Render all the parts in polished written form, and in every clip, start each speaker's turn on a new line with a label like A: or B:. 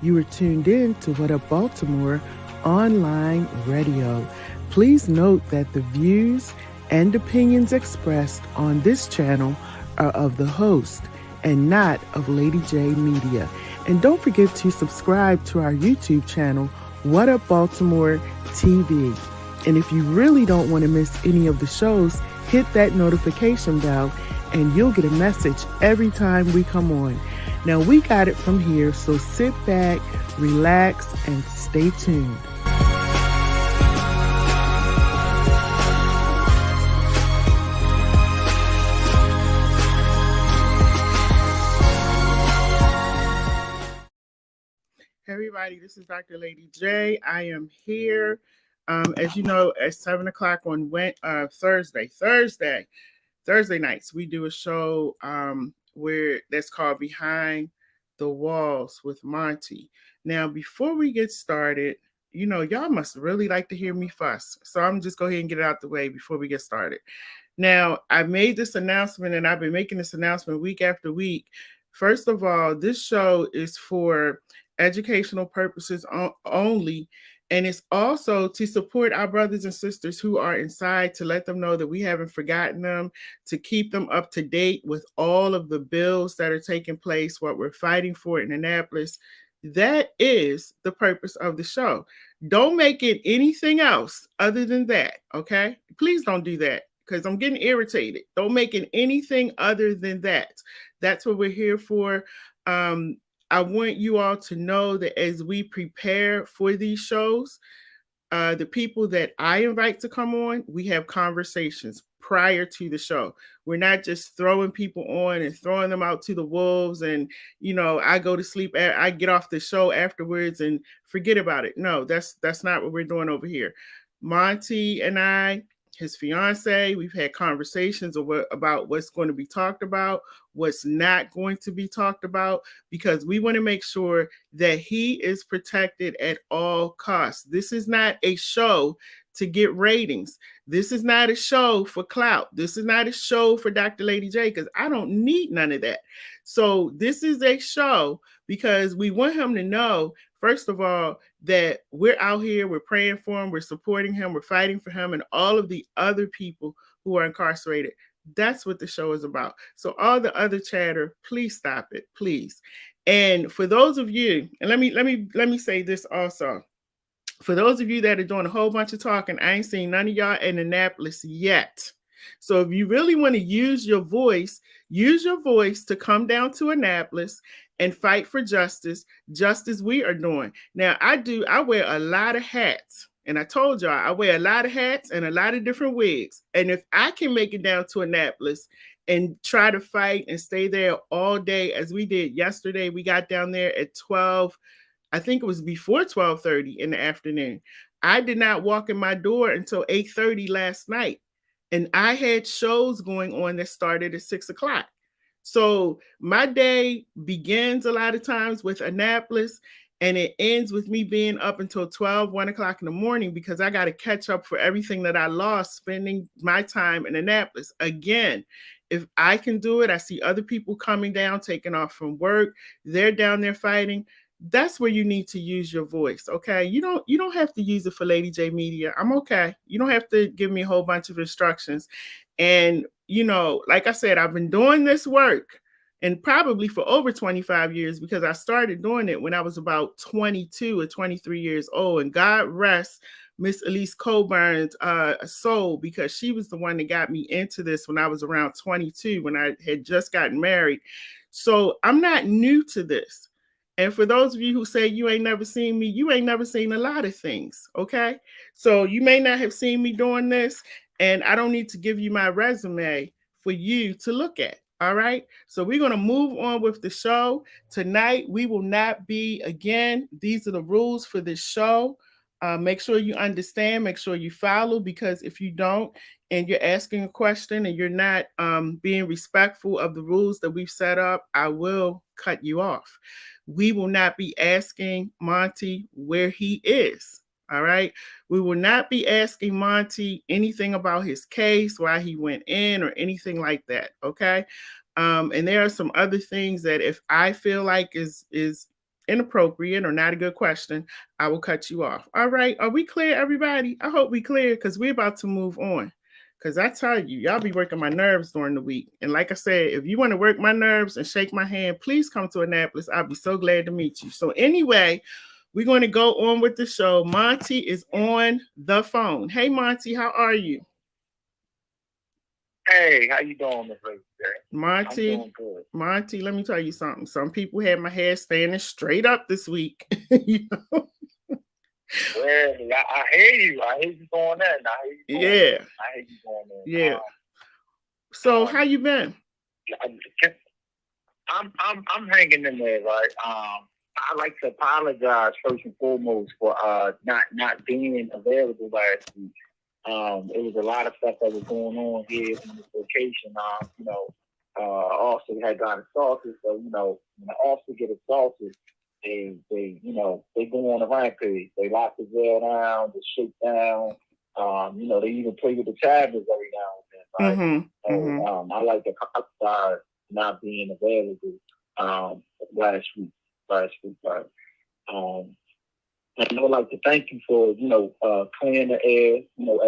A: You are tuned in to What Up Baltimore online radio. Please note that the views and opinions expressed on this channel are of the host and not of Lady J Media. And don't forget to subscribe to our YouTube channel, What Up Baltimore TV. And if you really don't want to miss any of the shows, hit that notification bell and you'll get a message every time we come on. Now, we got it from here, so sit back, relax, and stay tuned. Hey everybody, this is Dr. Lady J. I am here, as you know, at 7 o'clock on Thursday nights. We do a show where that's called Behind the Walls with Monty. Now, before we get started, you know, y'all must really like to hear me fuss. So I'm just go ahead and get it out the way before we get started. Now, I made this announcement and I've been making this announcement week after week. First of all, this show is for educational purposes only, and it's also to support our brothers and sisters who are inside, to let them know that we haven't forgotten them, to keep them up to date with all of the bills that are taking place, what we're fighting for in Annapolis. That is the purpose of the show. Don't make it anything else other than that, okay? Please don't do that because I'm getting irritated. Don't make it anything other than that. That's what we're here for. I want you all to know that as we prepare for these shows, the people that I invite to come on, we have conversations prior to the show. We're not just throwing people on and throwing them out to the wolves and, you know, I go to sleep, I get off the show afterwards and forget about it. No, that's not what we're doing over here. Monty and I, his fiance, we've had conversations about what's going to be talked about, what's not going to be talked about, because we want to make sure that he is protected at all costs. This is not a show to get ratings. This is not a show for clout. This is not a show for Dr. Lady J, because I don't need none of that. So this is a show because we want him to know, first of all, that we're out here, we're praying for him, we're supporting him, we're fighting for him, and all of the other people who are incarcerated. That's what the show is about. So all the other chatter, please stop it, please. And for those of you, and let me say this also. For those of you that are doing a whole bunch of talking, I ain't seen none of y'all in Annapolis yet. So if you really want to use your voice to come down to Annapolis and fight for justice, just as we are doing. Now, I wear a lot of hats. And I told y'all, I wear a lot of hats and a lot of different wigs. And if I can make it down to Annapolis and try to fight and stay there all day, as we did yesterday, we got down there at 12, I think it was before 12:30 in the afternoon. I did not walk in my door until 8:30 last night. And I had shows going on that started at 6 o'clock. So my day begins a lot of times with Annapolis, and it ends with me being up until 1 o'clock in the morning because I got to catch up for everything that I lost spending my time in Annapolis. Again, if I can do it, I see other people coming down, taking off from work. They're down there fighting. That's where you need to use your voice, okay? You don't have to use it for Lady J Media. I'm okay. You don't have to give me a whole bunch of instructions. And, you know, like I said, I've been doing this work and probably for over 25 years because I started doing it when I was about 22 or 23 years old. And God rest Miss Elise Coburn's soul, because she was the one that got me into this when I was around 22, when I had just gotten married. So I'm not new to this. And for those of you who say you ain't never seen me, you ain't never seen a lot of things, okay? So you may not have seen me doing this, and I don't need to give you my resume for you to look at, all right? So we're going to move on with the show. Tonight, we will not be, again, these are the rules for this show. Make sure you understand, make sure you follow, because if you don't, and you're asking a question and you're not being respectful of the rules that we've set up, I will cut you off. We will not be asking Monty where he is. All right. We will not be asking Monty anything about his case, why he went in, or anything like that. Okay. And there are some other things that if I feel like is inappropriate or not a good question, I will cut you off. All right. Are we clear, everybody? I hope we clear because we're about to move on. Because I tell you, y'all be working my nerves during the week. And like I said, if you want to work my nerves and shake my hand, please come to Annapolis. I'll be so glad to meet you. So anyway, we're going to go on with the show. Monty is on the phone. Hey, Monty, how are you?
B: Hey, how you doing, Miss Lady J?
A: Monty,
B: I'm doing good.
A: Monty, let me tell you something. Some people had my hair standing straight up this week. You know?
B: Well, I hear you. I hear you going there. I hear you going there. I hear you going there.
A: Yeah. So how you been?
B: I'm hanging in there, right? I like to apologize first and foremost for not being available last week. It was a lot of stuff that was going on here in this location. Also had got assaulted, so when the officer get assaulted, they go on a rampage. They lock the jail down, they shake down. They even play with the tablets every now and then, right? I like to apologize not being available last week, right? And I would like to thank you for, clearing the air,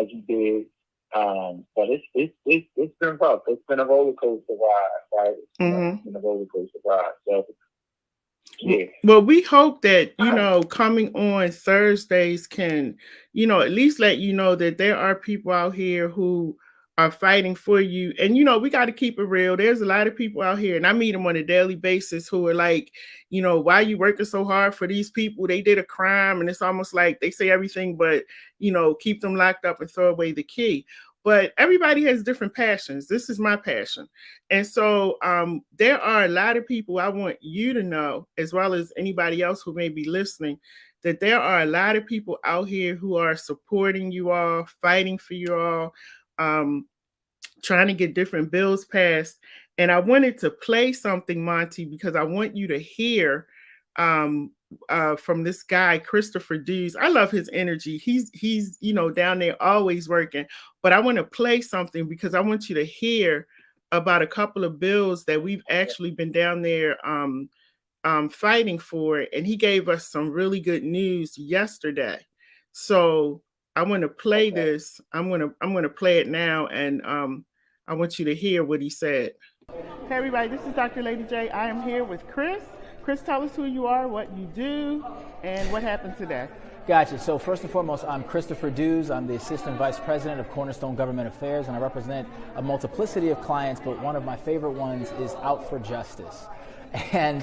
B: as you did. But it's been rough. It's been a roller coaster ride, right? It's been a roller coaster ride. So, yeah.
A: Well, we hope that, coming on Thursdays can, at least let you know that there are people out here who are fighting for you. And, we got to keep it real. There's a lot of people out here, and I meet them on a daily basis, who are like, why are you working so hard for these people? They did a crime. And it's almost like they say everything but, keep them locked up and throw away the key. But everybody has different passions. This is my passion. And so there are a lot of people, I want you to know, as well as anybody else who may be listening, that there are a lot of people out here who are supporting you all, fighting for you all, trying to get different bills passed. And I wanted to play something, Monty, because I want you to hear from this guy, Christopher Dews. I love his energy. He's down there always working. But I want to play something because I want you to hear about a couple of bills that we've actually been down there fighting for. And he gave us some really good news yesterday. So I want to play this. I'm gonna play it now, and I want you to hear what he said. Hey everybody, this is Dr. Lady J. I am here with Chris. Chris, tell us who you are, what you do, and what happened today.
C: Gotcha. So first and foremost, I'm Christopher Dews. I'm the Assistant Vice President of Cornerstone Government Affairs, and I represent a multiplicity of clients, but one of my favorite ones is Out for Justice. And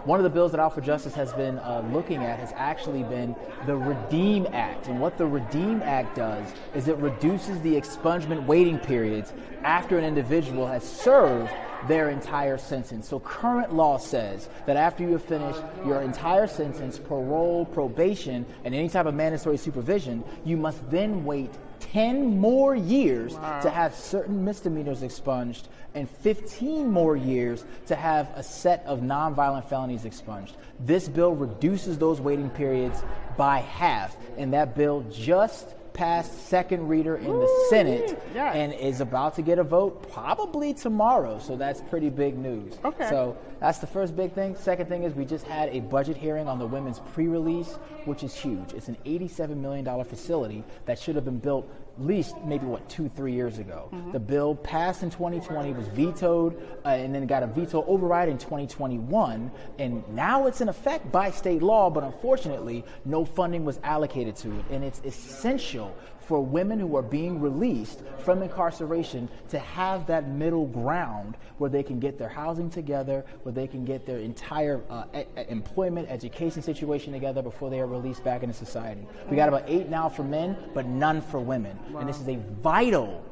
C: one of the bills that Out for Justice has been looking at has actually been the REDEEM Act. And what the REDEEM Act does is it reduces the expungement waiting periods after an individual has served their entire sentence. So current law says that after you have finished your entire sentence, parole, probation, and any type of mandatory supervision, you must then wait 10 more years to have certain misdemeanors expunged and 15 more years to have a set of nonviolent felonies expunged. This bill reduces those waiting periods by half, and that bill just passed second reader in the Senate and is about to get a vote probably tomorrow. So that's pretty big news.
A: Okay.
C: So that's the first big thing. Second thing is we just had a budget hearing on the women's pre-release, which is huge. It's an $87 million facility that should have been built at least maybe 2-3 years ago. The bill passed in 2020, was vetoed, and then got a veto override in 2021, and now it's in effect by state law, but unfortunately no funding was allocated to it. And it's essential for women who are being released from incarceration to have that middle ground where they can get their housing together, where they can get their entire employment, education situation together before they are released back into society. We got about 8 now for men, but none for women. Wow. And this is a vital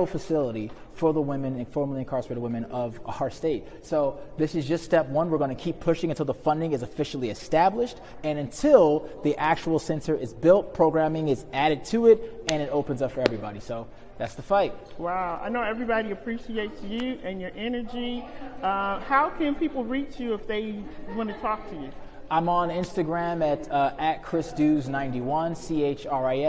C: facility for the women and formerly incarcerated women of our state. So this is just step one. We're going to keep pushing until the funding is officially established and until the actual center is built, programming is added to it, and it opens up for everybody. So that's the fight. Wow.
A: I know everybody appreciates you and your energy. How can people reach you if they want to talk to you?
C: I'm on Instagram at ChrisDews91,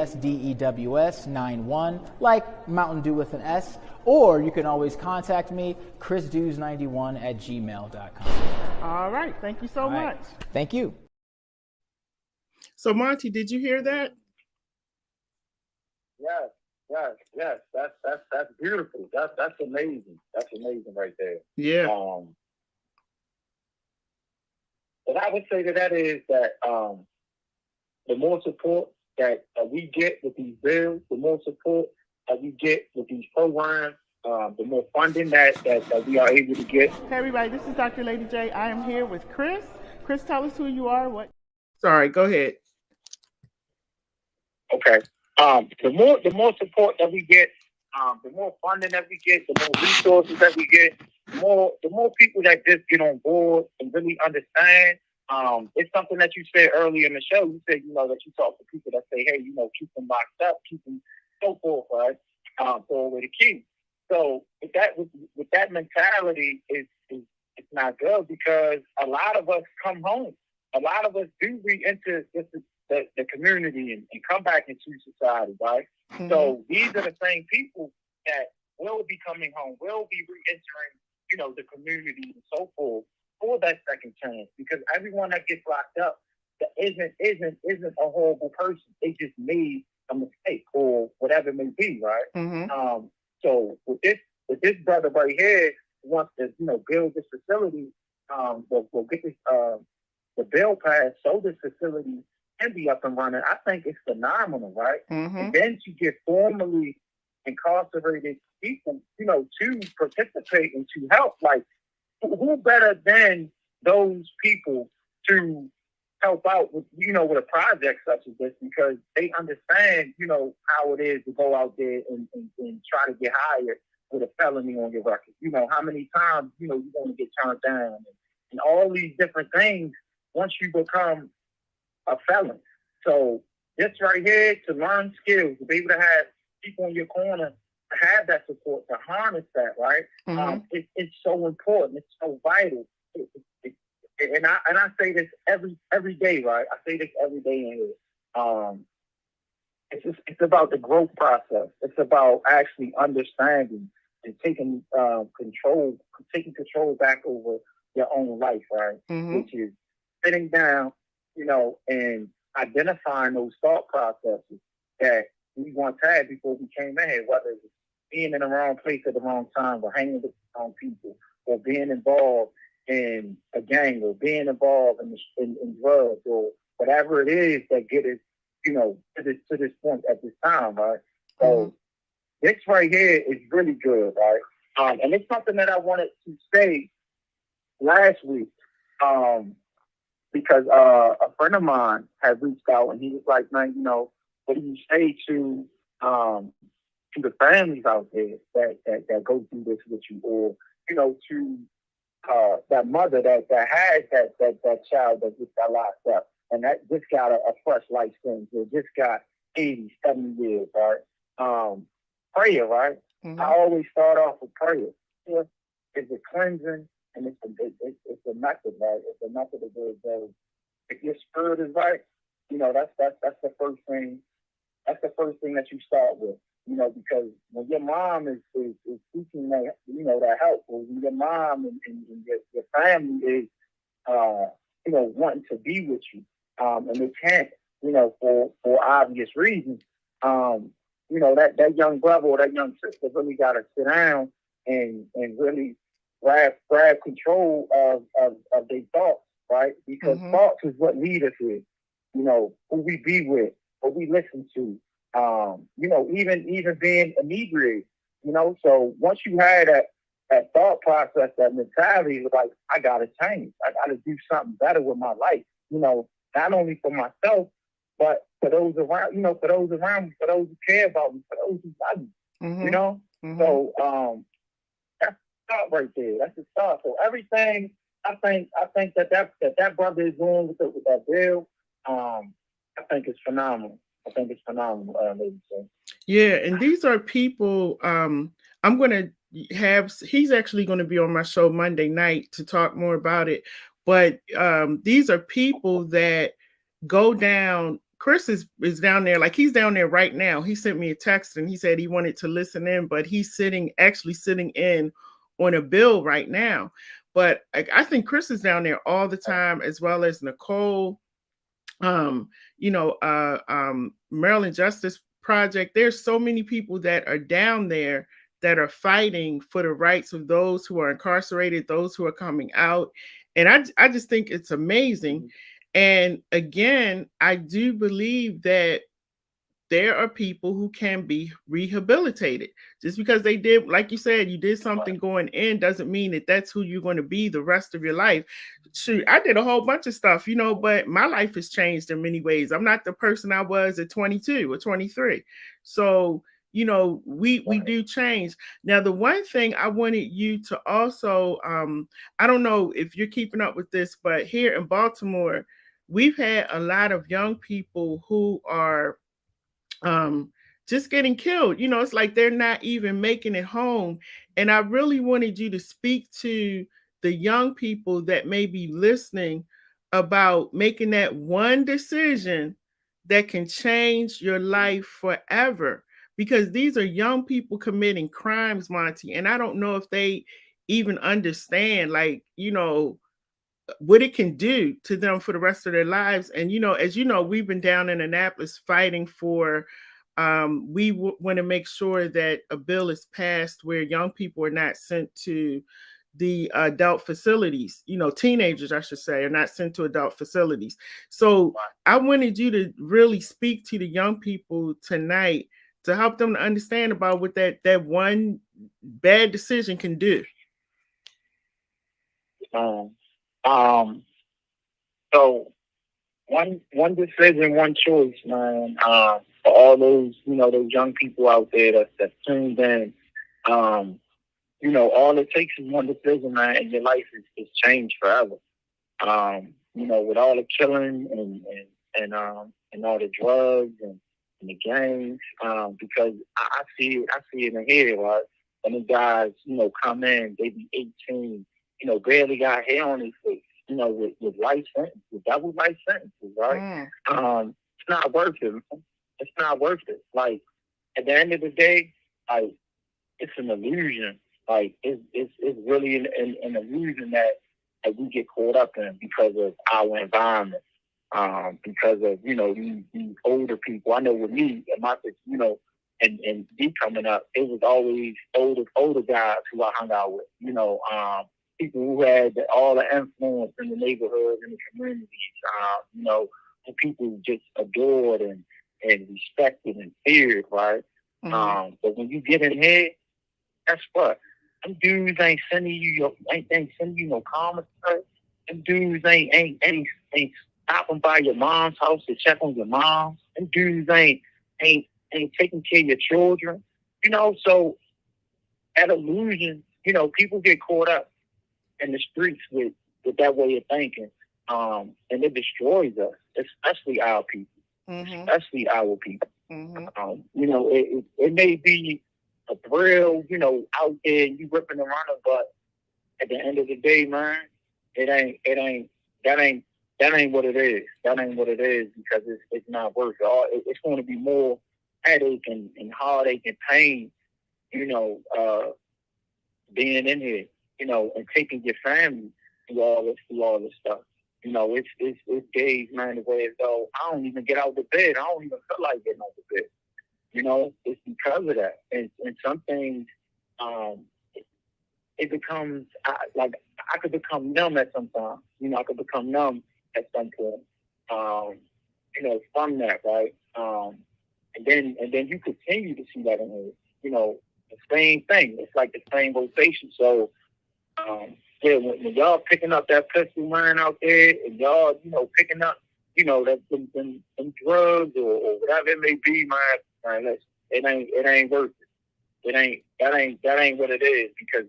C: ChrisDews 91, like Mountain Dew with an S. Or you can always contact me, ChrisDews91 at gmail.com.
A: All right. Thank you so
C: All right.
A: much.
C: Thank you.
A: So, Monty, did you hear that?
B: Yes. That's beautiful. That's amazing. That's amazing right there.
A: Yeah.
B: What I would say to that is that the more support that we get with these bills, the more support that we get with these programs, the more funding that we are able to get.
A: Hey, everybody, this is Dr. Lady J. I am here with Chris. Chris, tell us who you are. What? Sorry, go ahead.
B: Okay. The more support that we get, the more funding that we get, the more resources that we get, the more people that just get on board and really understand. It's something that you said earlier in the show. You said, that you talk to people that say, hey, keep them locked up, keep them so forth, right? Throw away the key. So with that mentality, it's not good because a lot of us come home. A lot of us do re-enter the community and come back into society, right? Mm-hmm. So these are the same people that will be coming home, will be re-entering, the community and so forth for that second chance. Because everyone that gets locked up that isn't a horrible person. They just made a mistake or whatever it may be, right? Mm-hmm. So with this brother right here who wants to, build this facility, we'll get this the bill passed so this facility can be up and running. I think it's phenomenal, right? Mm-hmm. And then to get formally incarcerated people, to participate and to help, like who better than those people to help out with, with a project such as this, because they understand, how it is to go out there and try to get hired with a felony on your record. How many times, you're going to get turned down and all these different things once you become a felon. So this right here, to learn skills, to be able to have people in your corner, to have that support, to harness that, right? Mm-hmm. It's so important. It's so vital. And I say this every day, right? I say this every day in here. It's about the growth process. It's about actually understanding and taking control back over your own life, right? Mm-hmm. Which is sitting down, and identifying those thought processes that we once had before we came in here, whether it's being in the wrong place at the wrong time or hanging with the wrong people or being involved in a gang or being involved in drugs or whatever it is that get us, to this point at this time, right? So this right here is really good, right? And it's something that I wanted to say last week, because a friend of mine had reached out and he was like, man, what do you say to the families out there that go through this with you, or to that mother that has that child that just got locked up and that just got a fresh life sentence, or just got 80, 70 years, right? Prayer, right? Mm-hmm. I always start off with prayer. It's a cleansing and it's a method, right? It's a method of good. If your spirit is right, that's the first thing. That's the first thing that you start with, because when your mom is seeking that, that help, or when your mom and your family is, wanting to be with you, and they can't, for obvious reasons, that young brother or that young sister really got to sit down and really grab control of their thoughts, right? Because mm-hmm. thoughts is what lead us here, who we be with, what we listen to, even being inebriated, so once you had that thought process, that mentality is like, I gotta change. I gotta do something better with my life, not only for myself, but for those around, for those around me, for those who care about me, for those who love me, mm-hmm. So that's the start right there. That's the start. So everything I think that brother is doing with that bill, I think it's phenomenal. Ladies and gentlemen.
A: Yeah, and these are people. I'm going to have. He's actually going to be on my show Monday night to talk more about it. But these are people that go down. Chris is down there, like he's down there right now. He sent me a text and he said he wanted to listen in, but he's actually sitting in on a bill right now. But I think Chris is down there all the time, as well as Nicole. Maryland Justice Project. There's so many people that are down there that are fighting for the rights of those who are incarcerated, those who are coming out. And I just think it's amazing. And again, I do believe that there are people who can be rehabilitated. Just because they did, like you said, you did something going in doesn't mean that that's who you're going to be the rest of your life. Shoot, I did a whole bunch of stuff, but my life has changed in many ways. I'm not the person I was at 22 or 23. So, we do change. Now, the one thing I wanted you to also, I don't know if you're keeping up with this, but here in Baltimore, we've had a lot of young people who are just getting killed. It's like they're not even making it home. And I really wanted you to speak to the young people that may be listening about making that one decision that can change your life forever. Because these are young people committing crimes, Monty, and I don't know if they even understand, what it can do to them for the rest of their lives. And as we've been down in Annapolis fighting for we want to make sure that a bill is passed where young people are not sent to the adult facilities. Teenagers, I should say, are not sent to adult facilities. So I wanted you to really speak to the young people tonight to help them to understand about what that one bad decision can do.
B: So one decision, one choice, man. For all those, those young people out there that's tuned in, all it takes is one decision, man, and your life is changed forever. With all the killing and all the drugs and the gangs, because I see it in here, right? When the guys, come in, they be 18, barely got hair on their face. With life sentences, double life sentences, right? It's not worth it, man. It's not worth it. Like, at the end of the day, like, it's an illusion. Like, it's really an illusion that we get caught up in because of our environment, because of, these older people. I know with me, and my, and me coming up, it was always older guys who I hung out with, people who had all the influence in the neighborhood and the communities, who people just adored and respected and feared, right? But when you get in here, guess what? Them dudes ain't sending you no comments. Them dudes ain't stopping by your mom's house to check on your mom. Them dudes ain't taking care of your children. So that illusion, people get caught up in the streets with that way of thinking, and it destroys us, especially our people. Especially our people. It may be a thrill, out there you ripping and running, but at the end of the day, man, that ain't what it is. That ain't what it is, because it's not worth it. It's going to be more headache and heartache and pain, being in here, and taking your family through all this stuff. It's days, man, where it's though I don't even get out of the bed. I don't even feel like getting out of the bed. It's because of that. And some things, it becomes like I could become numb at some time. I could become numb at some point. From that, right? And then you continue to see that in here. The same thing. It's like the same rotation. So, yeah, when y'all picking up that pistol, man, out there, and y'all, picking up, that them drugs or whatever it may be, man, it ain't worth it. That ain't what it is, because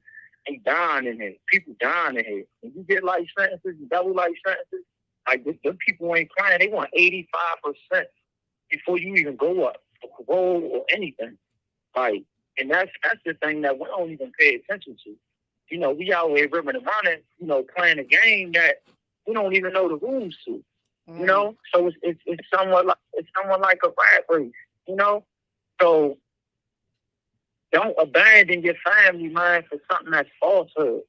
B: they dying in here. People dying in here. When you get life sentences, double life sentences, like them people ain't crying. They want 85% before you even go up for parole or anything. Like, and that's the thing that we don't even pay attention to. We out here ripping and running, playing a game that we don't even know the rules to. So it's somewhat like a rat race. So don't abandon your family, man, for something that's falsehood.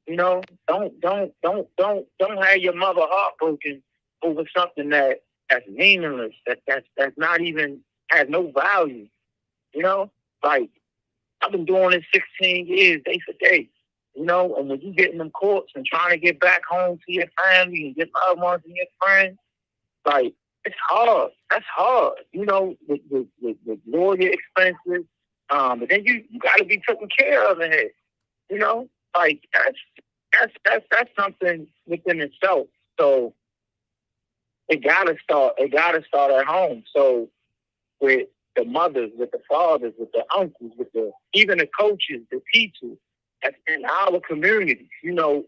B: You know, don't have your mother heartbroken over something that's meaningless, that's not even has no value. You know, like I've been doing this 16 years, day for day. You know, and when you get in them courts and trying to get back home to your family and your loved ones and your friends, like it's hard. That's hard. You know, with lawyer expenses. But then you got to be taken care of in here. You know, like that's something within itself. So it gotta start. It gotta start at home. So with the mothers, with the fathers, with the uncles, with the even the coaches, the teachers, that's in our communities. You know,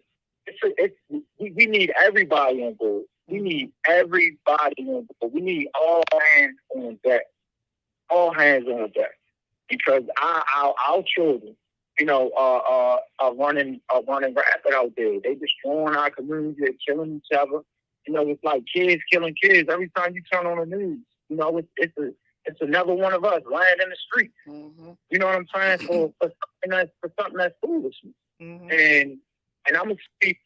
B: we need everybody on board. We need everybody on board. We need all hands on deck. All hands on deck. Because our children, you know, are running rapid out there. They destroying our community. They're killing each other. You know, it's like kids killing kids every time you turn on the news. You know, it's another one of us lying in the street. Mm-hmm. You know what I'm saying? For something that's foolish. Mm-hmm. And I'm gonna speak.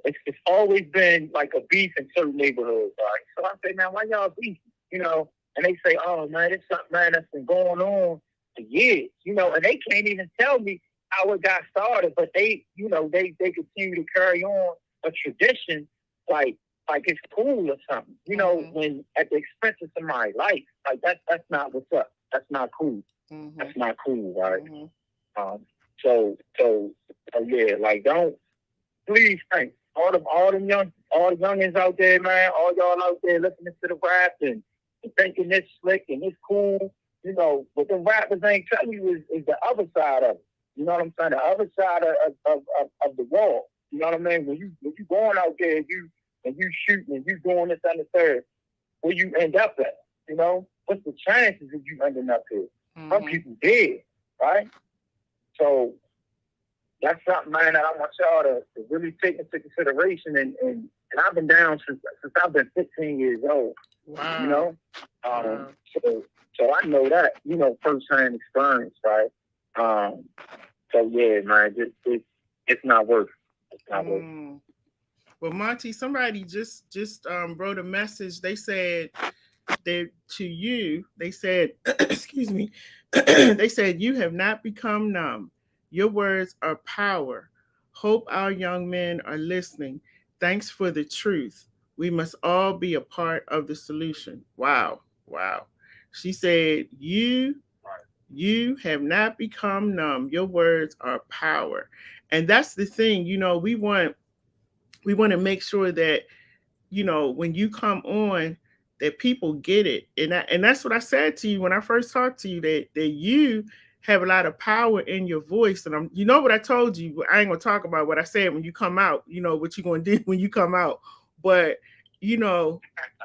B: It's always been like a beef in certain neighborhoods, right? So I say, man, why y'all beef? You know, and they say, oh man, it's something, man, that's been going on for years. You know, and they can't even tell me how it got started, but they, you know, they continue to carry on a tradition like it's cool or something. You know, mm-hmm. when at the expense of somebody's life, like that's not what's up. That's not cool. Mm-hmm. That's not cool, right? Mm-hmm. So yeah, like don't please think all the youngins out there, man, all y'all out there listening to the rap and thinking this slick and this cool, you know, what the rappers ain't telling you is the other side of it. You know what I'm saying? The other side of the wall. You know what I mean? When you going out there and you shooting and you doing this and the third, where you end up at? You know, what's the chances of you ending up here? Mm-hmm. Some people dead, right? So that's something, man, that I want y'all to really take into consideration. And I've been down since I've been 15 years old. Wow. You know, wow. So I know that, you know, firsthand experience, right? So yeah, man, it's not worth it. It's not worth it.
A: Well, Monty, somebody just wrote a message. They said that to you, they said, excuse me, they said, you have not become numb. Your words are power. Hope our young men are listening. Thanks for the truth. We must all be a part of the solution. Wow. Wow. She said, you have not become numb. Your words are power. And that's the thing, you know, we want to make sure that, you know, when you come on, that people get it. And that's what I said to you when I first talked to you, that you have a lot of power in your voice. And you know what I told you, I ain't gonna talk about what I said when you come out, you know, what you gonna do when you come out. But you know,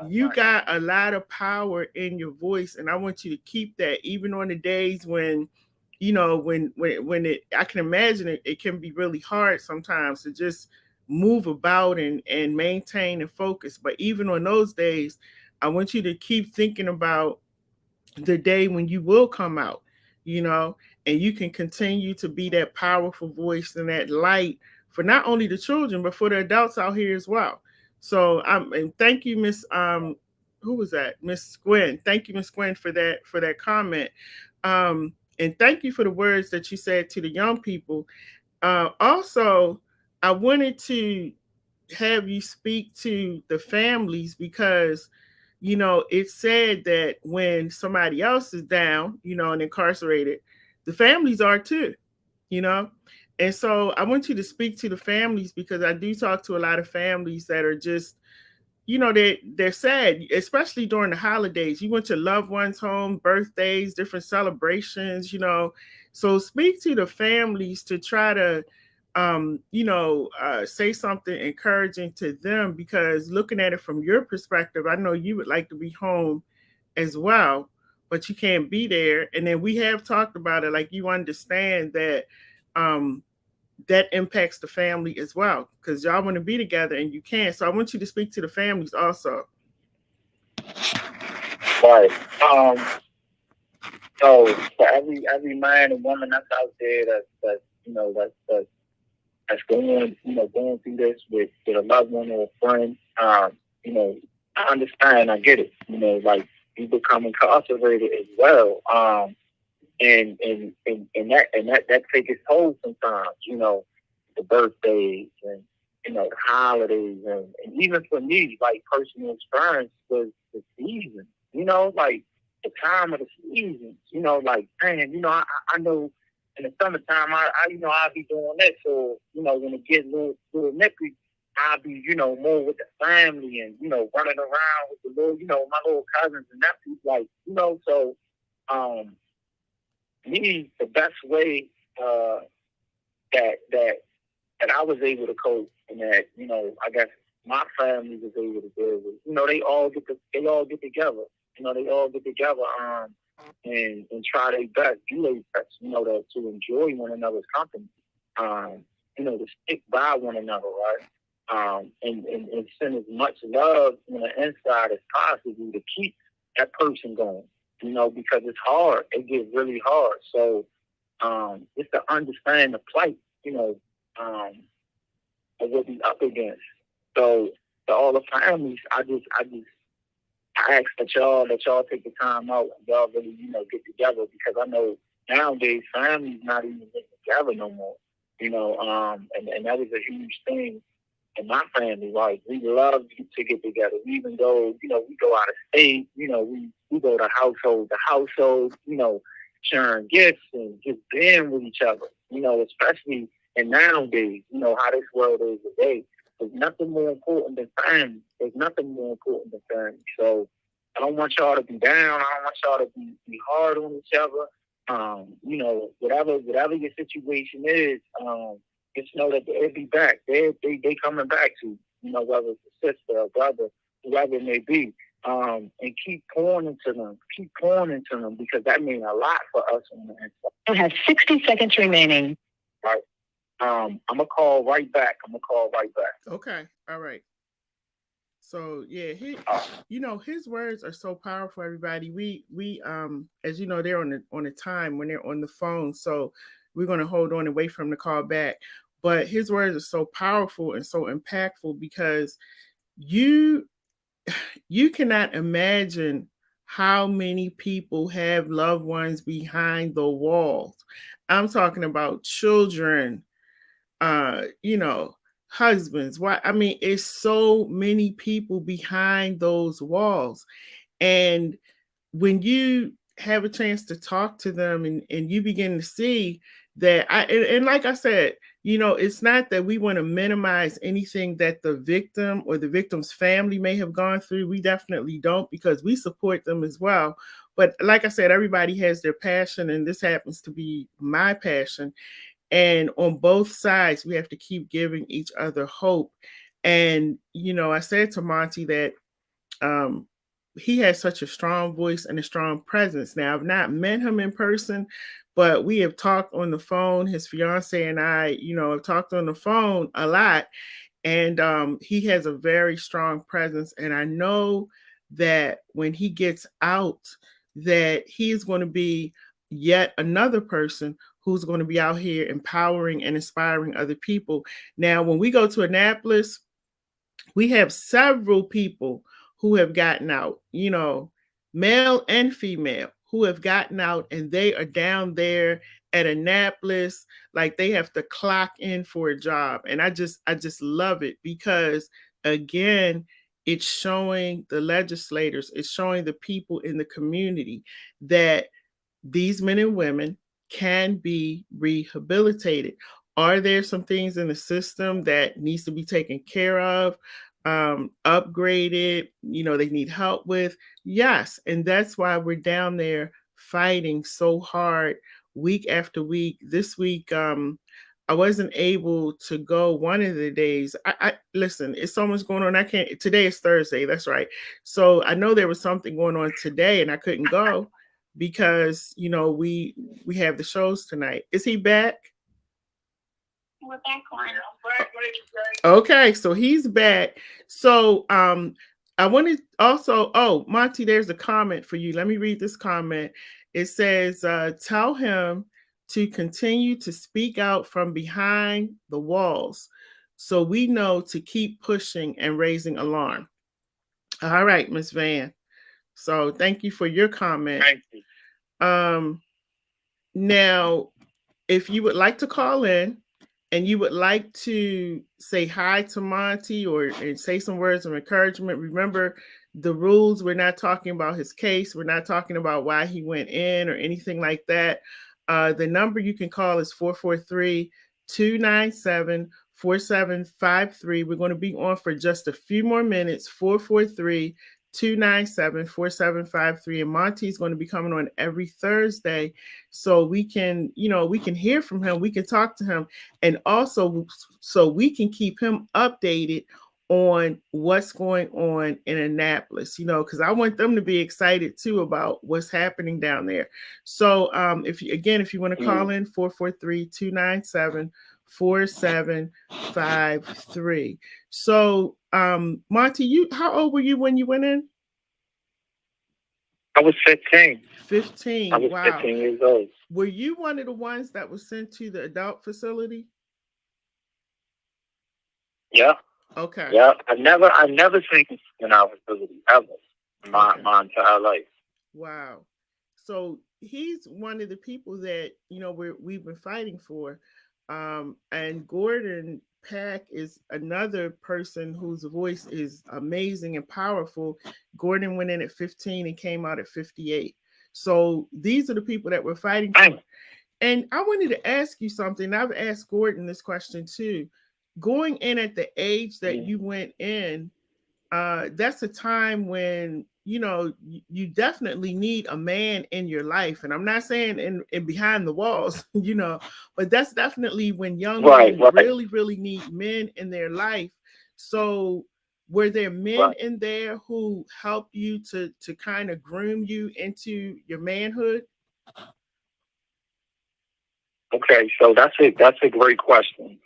A: you got a lot of power in your voice, and I want you to keep that even on the days when, you know, when it, I can imagine it can be really hard sometimes to just move about and maintain and focus. But even on those days, I want you to keep thinking about the day when you will come out, you know, and you can continue to be that powerful voice and that light for not only the children, but for the adults out here as well. So and thank you, Miss who was that? Miss Gwen. Thank you, Miss Gwen, for that comment. And thank you for the words that you said to the young people. Also, I wanted to have you speak to the families because, you know, it's said that when somebody else is down, you know, and incarcerated, the families are too, you know. And so I want you to speak to the families because I do talk to a lot of families that are just, you know, they're sad, especially during the holidays. You went to loved ones' home, birthdays, different celebrations, you know. So speak to the families to try to, say something encouraging to them, because looking at it from your perspective, I know you would like to be home as well, but you can't be there. And then we have talked about it, like you understand that that impacts the family as well, because y'all want to be together and you can't. So I want you to speak to the families also.
B: Right. So for every man and woman that's out there that's that's going, going through this with a loved one or a friend. I understand, I get it. Like you become incarcerated as well. And that takes its toll sometimes, the birthdays and the holidays and even for me, like personal experience was the season, like the time of the seasons, like man, I know in the summertime I'll be doing that. So, when it gets a little nippy, I'll be, more with the family and, running around with the little, my little cousins and nephews, like, so me, the best way that I was able to cope and that, I guess my family was able to deal with, they all get together. They all get together and try their best, do their best, to enjoy one another's company. To stick by one another, right? And send as much love on the inside as possible to keep that person going, because it's hard. It gets really hard. So just to understand the plight, of what we up against. So to all the families, I ask that y'all take the time out and y'all really, get together, because I know nowadays families not even getting together no more. And that was a huge thing in my family. Like we love to get together, even though, we go out of state, we go to household to household, sharing gifts and just being with each other, especially in nowadays, how this world is today. There's nothing more important than family. There's nothing more important than family. So I don't want y'all to be down. I don't want y'all to be hard on each other. Whatever your situation is, just know that they'll be back. They coming back to, whether it's a sister or brother, whoever it may be. And keep pouring into them, because that means a lot for us on the inside.
D: You have 60 seconds remaining.
B: Right. I'm gonna call right back.
A: Okay. All right. So yeah, his words are so powerful, everybody. We as you know, they're on the time when they're on the phone. So we're gonna hold on and wait for him to call back. But his words are so powerful and so impactful, because you cannot imagine how many people have loved ones behind the walls. I'm talking about children, husbands. Why? I mean, it's so many people behind those walls. And when you have a chance to talk to them and you begin to see that, and like I said, it's not that we want to minimize anything that the victim or the victim's family may have gone through. We definitely don't, because we support them as well. But like I said, everybody has their passion, and this happens to be my passion. And on both sides, we have to keep giving each other hope. And, I said to Monty that he has such a strong voice and a strong presence. Now, I've not met him in person, but we have talked on the phone. His fiance and I, have talked on the phone a lot. And he has a very strong presence. And I know that when he gets out, that he's going to be yet another person who's going to be out here empowering and inspiring other people. Now, when we go to Annapolis, we have several people who have gotten out, male and female, who have gotten out, and they are down there at Annapolis, like they have to clock in for a job. And I just love it, because again, it's showing the legislators, it's showing the people in the community that these men and women can be rehabilitated. Are there some things in the system that needs to be taken care of, upgraded, they need help with? Yes. And that's why we're down there fighting so hard week after week. This week, I wasn't able to go one of the days. I listen, it's so much going on. I can't. Today is Thursday. That's right. So I know there was something going on today, and I couldn't go because we have the shows tonight. Is he back?
D: We're back on.
A: Okay, so he's back. So I wanted also, Monty, there's a comment for you. Let me read this comment. It says, tell him to continue to speak out from behind the walls so we know to keep pushing and raising alarm. All right, Miss Van. So thank you for your comment.
B: Thank you.
A: Now, if you would like to call in and you would like to say hi to Monty or and say some words of encouragement, remember the rules. We're not talking about his case. We're not talking about why he went in or anything like that. The number you can call is 443-297-4753. We're going to be on for just a few more minutes. 443-297-4753. And Monty's going to be coming on every Thursday so we can hear from him. We can talk to him, and also so we can keep him updated on what's going on in Annapolis, because I want them to be excited too about what's happening down there. So if you want to call in, 443-297-4753. So Monty, how old were you when you went in?
B: I was 15.
A: 15.
B: I was
A: Wow.
B: 15 years old.
A: Were you one of the ones that was sent to the adult facility?
B: Yeah.
A: Okay.
B: Yeah. I never seen in our facility ever in my entire life.
A: Wow. So he's one of the people that we've been fighting for, and Gordon Pack is another person whose voice is amazing and powerful. Gordon went in at 15 and came out at 58. So these are the people that we're fighting for. And I wanted to ask you something. I've asked Gordon this question too. Going in at the age that you went in, that's a time when you definitely need a man in your life. And I'm not saying in behind the walls, but that's definitely when young men really, really need men in their life. So were there men in there who helped you to kind of groom you into your manhood?
B: Okay, so that's a great question.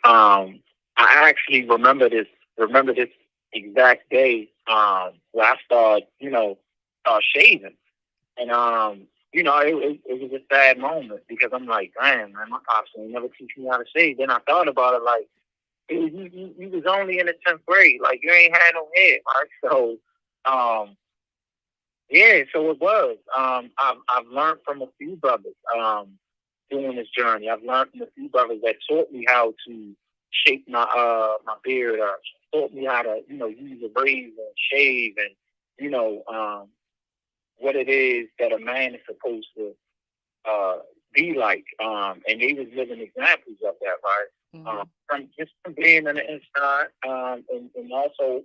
B: I actually remember this exact day where I started, shaving, and it was a sad moment because I'm like, man, my pops ain't never teach me how to shave. Then I thought about it like, you was only in the 10th grade, like you ain't had no head, right? So, yeah, so it was. I've learned from a few brothers during this journey. I've learned from a few brothers that taught me how to shape my beard, or taught me how to use a razor and shave, and what it is that a man is supposed to be like. And they was living examples of that, right? From being on the inside, and also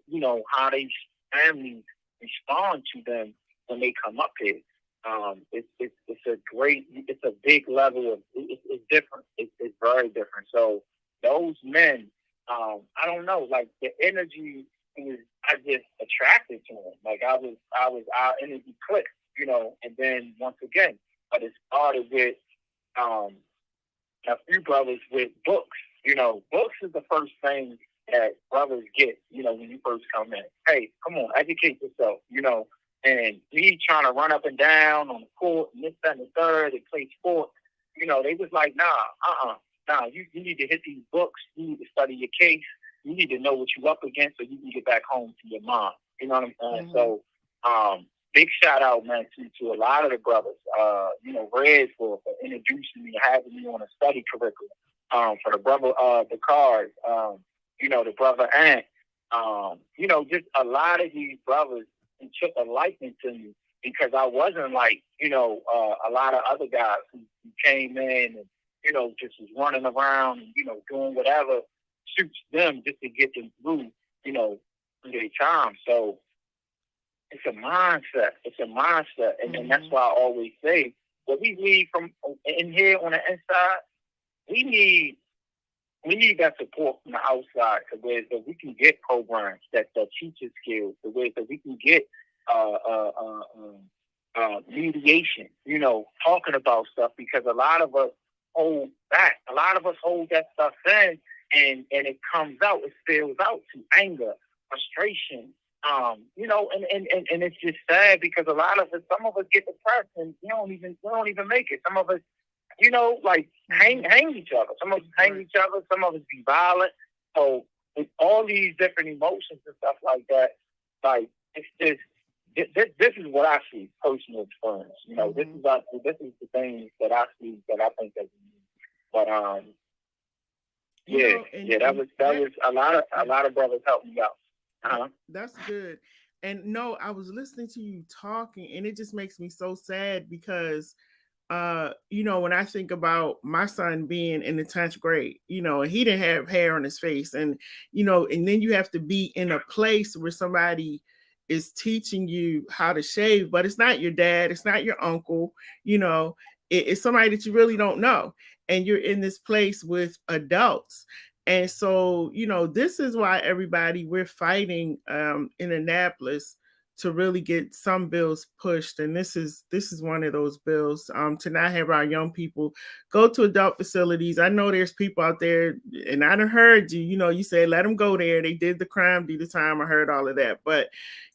B: how these families respond to them when they come up here. It's a big level of, it's different. It's very different. So those men, I don't know, like the energy I just attracted to them. Like our energy clicked, and then once again, but it started with a few brothers with books. Books is the first thing that brothers get, when you first come in. Hey, come on, educate yourself, and me trying to run up and down on the court and this, that, and the third and play sports, they was like, nah, you need to hit these books. You need to study your case. You need to know what you're up against so you can get back home to your mom. You know what I'm saying? So, big shout out, man, to a lot of the brothers, Red for introducing me, having me on a study curriculum. For the brother, the cars, the brother Ant, just a lot of these brothers took a liking to me because I wasn't like, a lot of other guys who came in and, just was running around and, doing whatever suits them just to get them through, their time. So it's a mindset. And that's why I always say, what we need from in here on the inside, we need that support from the outside, so that we can get programs that teach us skills, the way that we can get mediation, talking about stuff, because a lot of us hold back. A lot of us hold that stuff in, and it comes out. It spills out to anger, frustration, and it's just sad because a lot of us, some of us get depressed and we don't even make it. Some of us like hang each other. Some of us hang each other. Some of us be violent. So with all these different emotions and stuff like that, like it's just this is what I see personal experience. This is the things that I see that I think that we need. But that was a lot of brothers helped me out. Uh-huh.
A: That's good. And no, I was listening to you talking, and it just makes me so sad because when I think about my son being in the 10th grade, and he didn't have hair on his face, and and then you have to be in a place where somebody is teaching you how to shave, but it's not your dad, it's not your uncle, it's somebody that you really don't know, and you're in this place with adults. And so, this is why we're fighting in Annapolis to really get some bills pushed. And this is one of those bills, to not have our young people go to adult facilities. I know there's people out there, and I done heard you, you said, let them go there. They did the crime, do the time. I heard all of that. But,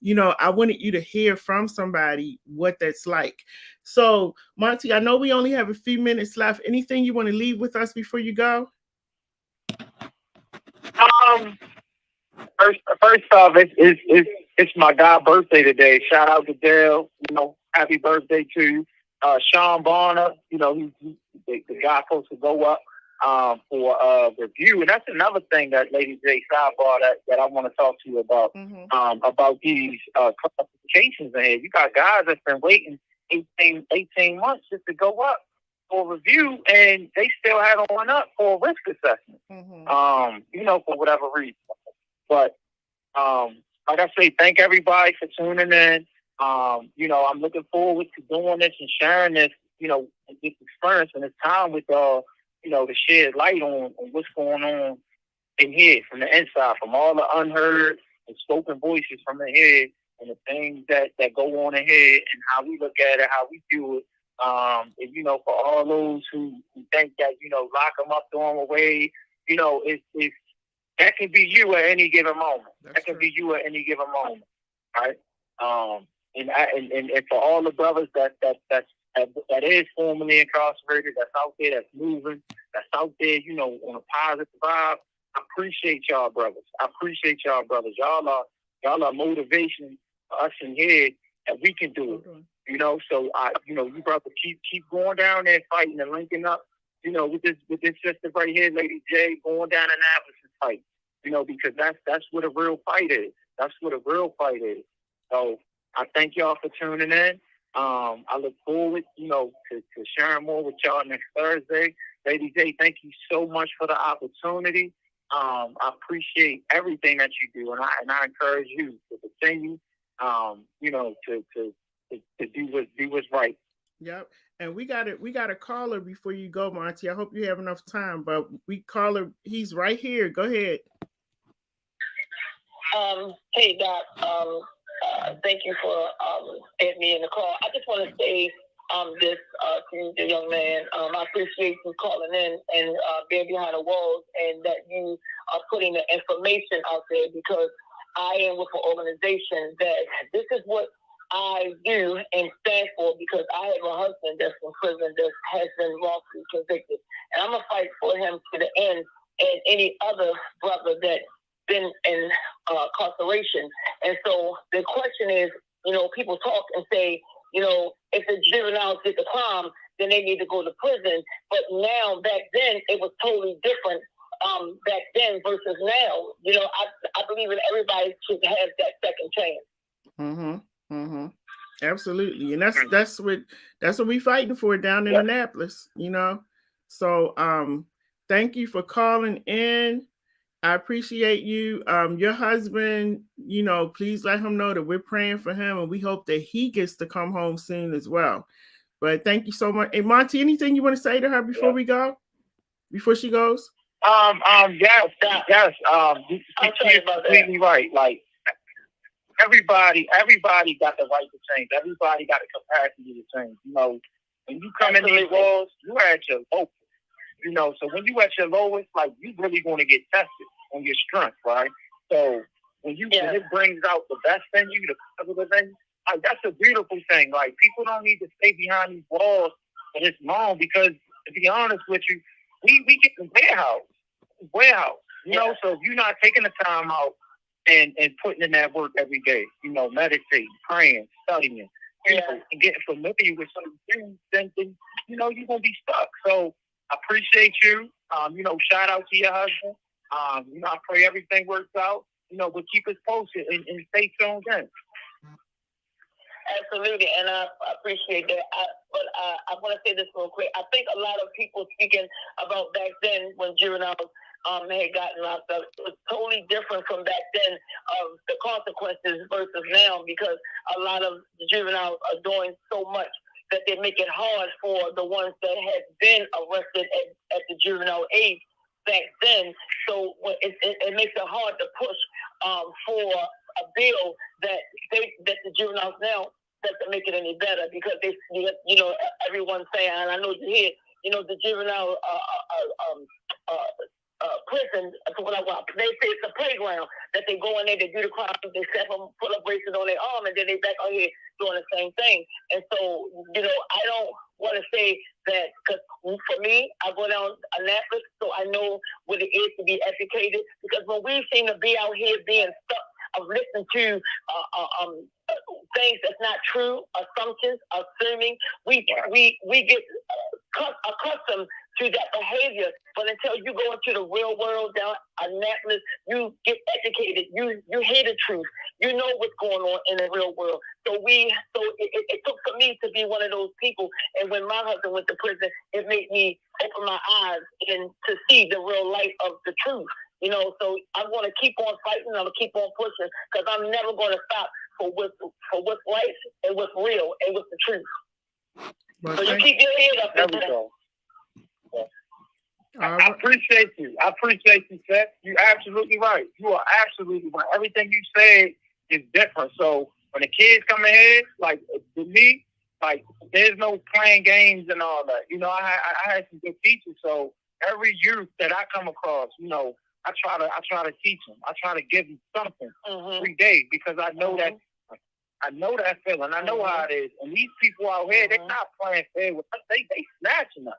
A: I wanted you to hear from somebody what that's like. So, Monty, I know we only have a few minutes left. Anything you want to leave with us before you go?
B: First off, it's my god's birthday today. Shout out to Dale. Happy birthday to Sean Bonner. He's the guy supposed to go up for review, and that's another thing that Lady J sidebar that I want to talk to you about. About these classifications ahead. You got guys that's been waiting 18 months just to go up for review, and they still haven't went up for a risk assessment. For whatever reason. But like I say, thank everybody for tuning in. I'm looking forward to doing this and sharing this, this experience and this time with y'all, to shed light on what's going on in here from the inside, from all the unheard and spoken voices from the head, and the things that go on in here and how we look at it, how we do it. And for all those who think that, lock them up, throw them away, it's that can be you at any given moment. That can be you at any given moment, right? And for all the brothers that is formerly incarcerated, that's out there, that's moving, that's out there, on a positive vibe. I appreciate y'all, brothers. Y'all are motivation for us in here that we can do it. So you brothers keep going down there fighting and linking up, with this sister right here, Lady J, going down Annapolis and fight. Because that's what a real fight is. That's what a real fight is. So I thank y'all for tuning in. I look forward, to sharing more with y'all next Thursday. Lady J, thank you so much for the opportunity. I appreciate everything that you do, and I encourage you to continue, to do what's right.
A: Yep. And we got a caller before you go, Monty. I hope you have enough time, but caller, he's right here. Go ahead.
E: Hey, Doc. Thank you for having me in the call. I just want to say this to the young man. I appreciate you calling in and being behind the walls, and that you are putting the information out there, because I am with an organization that this is what I do and stand for, because I have a husband that's in prison that has been wrongfully convicted, and I'm gonna fight for him to the end, and any other brother that been in incarceration. And so the question is, people talk and say, if the juveniles did the crime, then they need to go to prison. But now, back then, it was totally different. Back then versus now, I believe that everybody should have that second chance.
A: Absolutely. And that's what we fighting for down in Annapolis, So thank you for calling in. I appreciate you. Your husband, please let him know that we're praying for him, and we hope that he gets to come home soon as well. But thank you so much. Hey, Monty, anything you want to say to her before we go? Before she goes?
B: Yes. She's completely right. Like, everybody got the right to change. Everybody got the capacity to change. When you come in these walls, you're at your lowest. So when you at your lowest, like, you really going to get tested on your strength, right? So when it brings out the best in you, the positive in you, like, that's a beautiful thing. Like, people don't need to stay behind these walls for this long, because to be honest with you, we get the warehouse. You know, so if you're not taking the time out and putting in that work every day, you know, meditating, praying, studying, you know, and getting familiar with some things, then you know, you're gonna be stuck. So I appreciate you. You know, shout out to your husband. You know, I pray everything works out. You know, but keep us posted and stay tuned in.
E: Absolutely, and I appreciate that. But I want to say this real quick. I think a lot of people speaking about back then when juveniles had gotten locked up, it was totally different from back then of the consequences versus now, because a lot of juveniles are doing so much that they make it hard for the ones that had been arrested at the juvenile age back then. So it makes it hard to push for a bill that the juveniles now doesn't make it any better, because they, you know, everyone's saying, and I know you hear, you know, the juvenile prison, they say it's a playground, that they go in there, they do the crime, they set them, put a bracelet on their arm, and then they back out here doing the same thing. And so, you know, I don't want to say that, because for me, I go down Annapolis, so I know what it is to be educated, because when we seem to be out here being stuck of listening to things that's not true, assumptions, assuming, we get accustomed to that behavior. But until you go into the real world down Annapolis, you get educated, you hear the truth, you know what's going on in the real world. So it took for me to be one of those people. And when my husband went to prison, it made me open my eyes and to see the real light of the truth. You know, so I'm going to keep on fighting. I'm going to keep on pushing, because I'm never going to stop for what's right and what's real and what's the truth.
A: Well,
E: so you keep your head up.
B: There we go. I appreciate you. I appreciate you, Seth. You're absolutely right. You are absolutely right. Everything you said is different. So when the kids come ahead, like with me, like there's no playing games and all that. You know, I had some good teachers. So every youth that I come across, you know, I try to teach them. I try to give them something every day, because I know that feeling. I know how it is. And these people out here, they're not playing fair with us. They snatching us.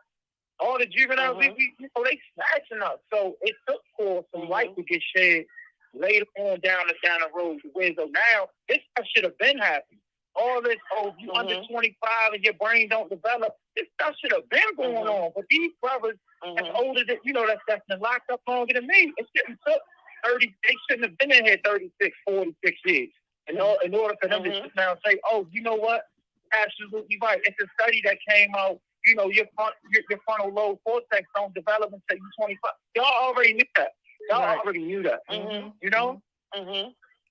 B: All the juveniles, you know, they snatching us. So it took for some light to get shed later on down the road to where so now this stuff should have been happening. All this, you under 25 and your brain don't develop, this stuff should have been going on. But these brothers that's older than, you know, that's been locked up longer than me, it shouldn't took 30, they shouldn't have been in here 36, 46 years. In order for them to sit down and say, oh, you know what? Absolutely right. It's a study that came out, you know, your frontal lobe cortex don't develop until you're 25. Y'all already knew that. Already knew that. You know?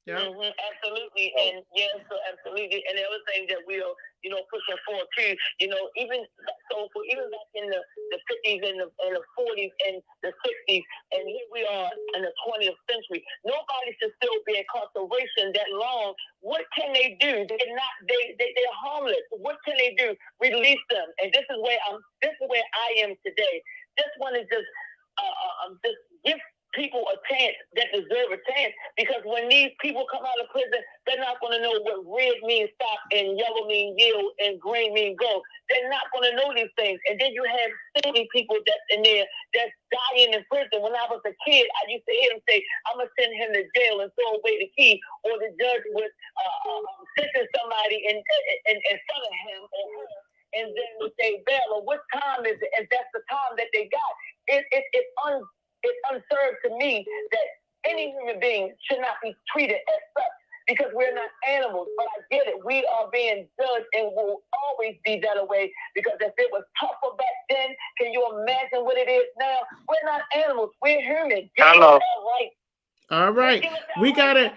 E: Yeah. Absolutely. And yes, so absolutely. And the other thing that we are, you know, pushing for too, you know, even back in the 50s and the 40s and the 60s, and here we are in the 20th century. Nobody should still be in incarceration that long. What can they do? They're harmless. What can they do? Release them. And this is where I am today. This one is just give people a chance that deserve a chance, because when these people come out of prison, they're not going to know what red means stop and yellow means yield and green means go. They're not going to know these things. And then you have so many people that's in there that's dying in prison. When I was a kid, I used to hear them say, I'm going to send him to jail and throw away the key, or the judge would sentence somebody in front of him or her, and then would say bail, or what time is it? And that's the time that they got. It's unfair to me that any human being should not be treated as such, because we're not animals. But I get it. We are being judged and will always be that way, because if it was tougher back then, can you imagine what it is now? We're not animals. We're human.
B: Hello.
A: All right. We got it.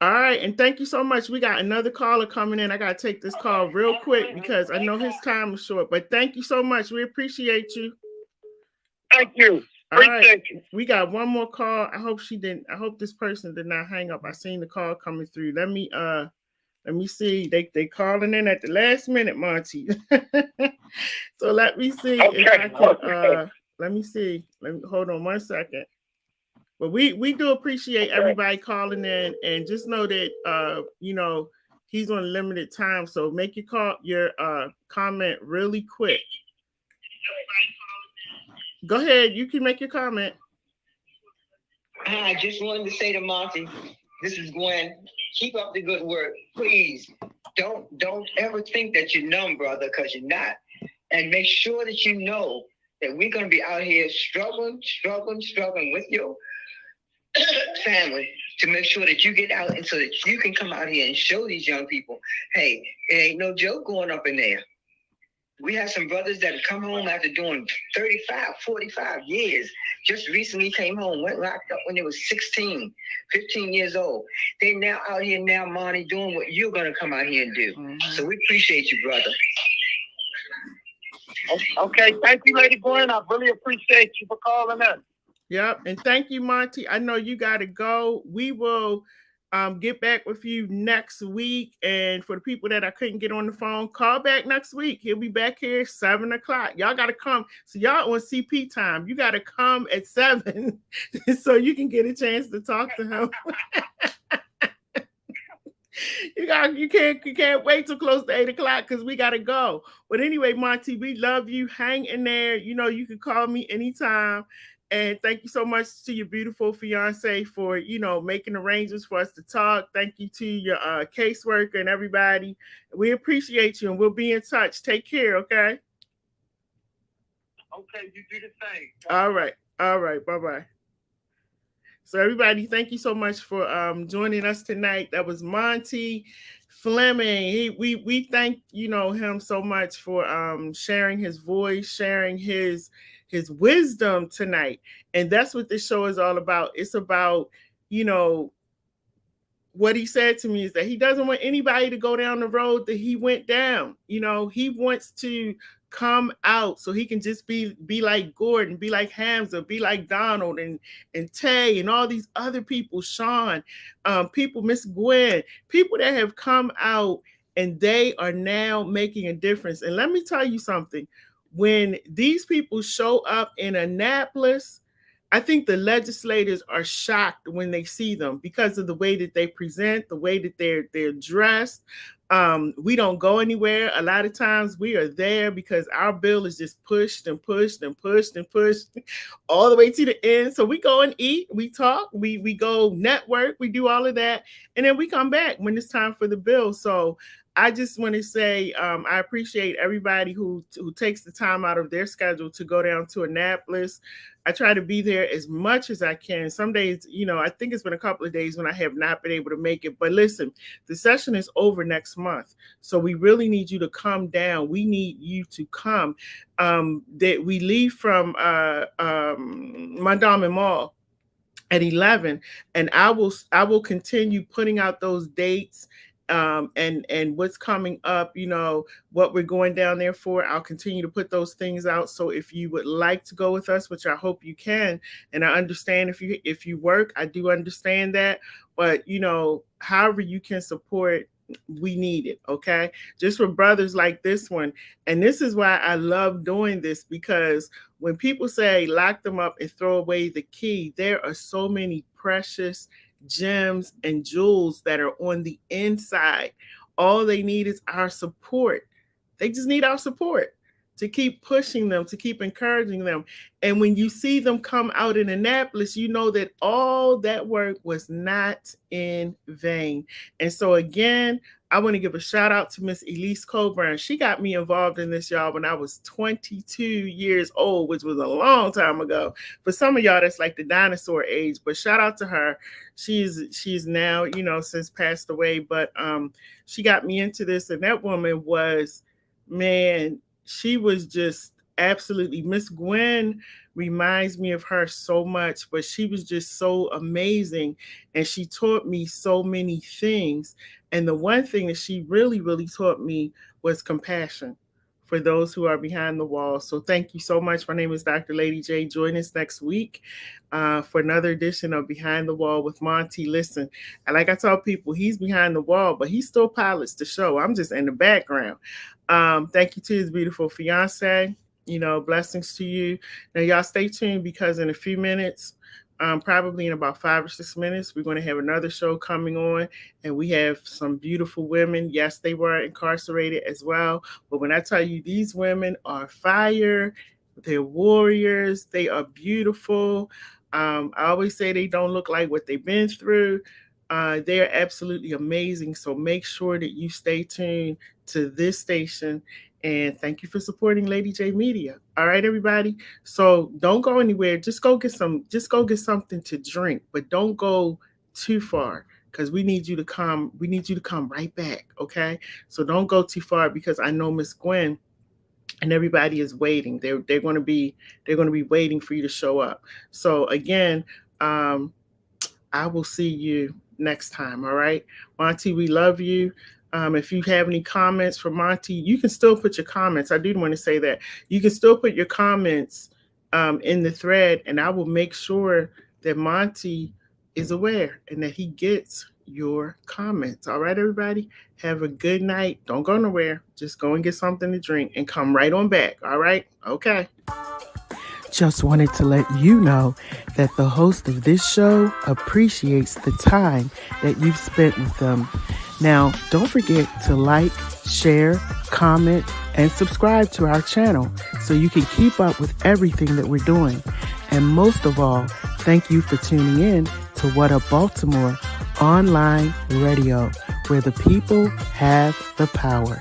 A: All right. And thank you so much. We got another caller coming in. I got to take this call real quick because I know his time is short. But thank you so much. We appreciate you.
B: Thank you.
A: All right, we got one more call. I hope this person did not hang up. I seen the call coming through. Let me see. They calling in at the last minute, Monty. So let me see if I can let me see. Hold on 1 second. But we do appreciate everybody calling in, and just know that you know, he's on limited time, so make your comment really quick. Go ahead. You can make your comment.
F: I just wanted to say to Monty, this is Gwen. Keep up the good work, please. Don't ever think that you're numb, brother, because you're not. And make sure that you know that we're going to be out here struggling with your family to make sure that you get out and so that you can come out here and show these young people, hey, it ain't no joke going up in there. We have some brothers that have come home after doing 35, 45 years. Just recently came home, went locked up when they was 16, 15 years old. They now out here now, Monty, doing what you're going to come out here and do. Mm-hmm. So we appreciate you, brother.
B: Okay, thank you, Lady Gwen. I really appreciate you for calling us.
A: Yep, and thank you, Monty. I know you got to go. We will get back with you next week. And for the people that I couldn't get on the phone, call back next week. He'll be back here at 7 o'clock. Y'all got to come. So y'all on CP time. You got to come at 7 so you can get a chance to talk to him. You can't wait till close to 8 o'clock because we gotta go. But anyway, Monty, we love you. Hang in there. You know, you can call me anytime. And thank you so much to your beautiful fiance for, you know, making arrangements for us to talk. Thank you to your caseworker and everybody. We appreciate you and we'll be in touch. Take care, okay?
B: Okay, you do the same.
A: All right. Bye-bye. So everybody, thank you so much for joining us tonight. That was Monty Fleming. We thank him so much for sharing his voice, sharing his wisdom tonight. And that's what this show is all about. It's about, what he said to me is that he doesn't want anybody to go down the road that he went down. He wants to come out so he can just be like Gordon, be like Hamza, be like Donald and Tay and all these other people, Sean, people, Miss Gwen, people that have come out and they are now making a difference. And let me tell you something, when these people show up in Annapolis, I think the legislators are shocked when they see them because of the way that they present, the way that they're dressed. We don't go anywhere. A lot of times we are there because our bill is just pushed and pushed and pushed and pushed all the way to the end. So we go and eat, we talk, we go network, we do all of that. And then we come back when it's time for the bill. So I just want to say I appreciate everybody who takes the time out of their schedule to go down to Annapolis. I try to be there as much as I can. Some days, I think it's been a couple of days when I have not been able to make it. But listen, the session is over next month. So we really need you to come down. We need you to come. That we leave from Mont Mall at 11. And I will continue putting out those dates. And what's coming up, what we're going down there for. I'll continue to put those things out. So if you would like to go with us, which I hope you can, and I understand if you work, I do understand that, but however you can support, we need it. Okay. Just for brothers like this one. And this is why I love doing this, because when people say lock them up and throw away the key, there are so many precious gems and jewels that are on the inside. All they need is our support. They just need our support to keep pushing them, to keep encouraging them. And when you see them come out in Annapolis, you know that all that work was not in vain. And so again, I want to give a shout out to Miss Elise Coburn. She got me involved in this, y'all, when I was 22 years old, which was a long time ago. For some of y'all, that's like the dinosaur age, but shout out to her. She's now, since passed away, but she got me into this. And that woman was, man, she was just absolutely, Miss Gwen reminds me of her so much, but she was just so amazing. And she taught me so many things. And the one thing that she really, really taught me was compassion for those who are behind the wall. So thank you so much. My name is Dr. Lady J. Join us next week for another edition of Behind the Wall with Monty. Listen, and like I tell people, he's behind the wall, but he still pilots the show. I'm just in the background. Thank you to his beautiful fiance. Blessings to you. Now, y'all stay tuned because in a few minutes, probably in about 5 or 6 minutes, we're going to have another show coming on, and we have some beautiful women. Yes, they were incarcerated as well, but when I tell you these women are fire They're warriors. They are beautiful. I always say they don't look like what they've been through. They are absolutely amazing. So make sure that you stay tuned to this station. And thank you for supporting Lady J Media. All right, everybody. So don't go anywhere. Just go get something to drink, but don't go too far because we need you to come. We need you to come right back. Okay. So don't go too far because I know Miss Gwen and everybody is waiting. They're going to be waiting for you to show up. So again, I will see you next time. All right, Monty, we love you. If you have any comments for Monty, you can still put your comments. I do want to say that you can still put your comments in the thread, and I will make sure that Monty is aware and that he gets your comments. All right, everybody, have a good night. Don't go nowhere. Just go and get something to drink and come right on back. All right, okay. Just wanted to let you know that the host of this show appreciates the time that you've spent with them. Now, don't forget to like, share, comment, and subscribe to our channel so you can keep up with everything that we're doing. And most of all, thank you for tuning in to What Up Baltimore online radio, where the people have the power.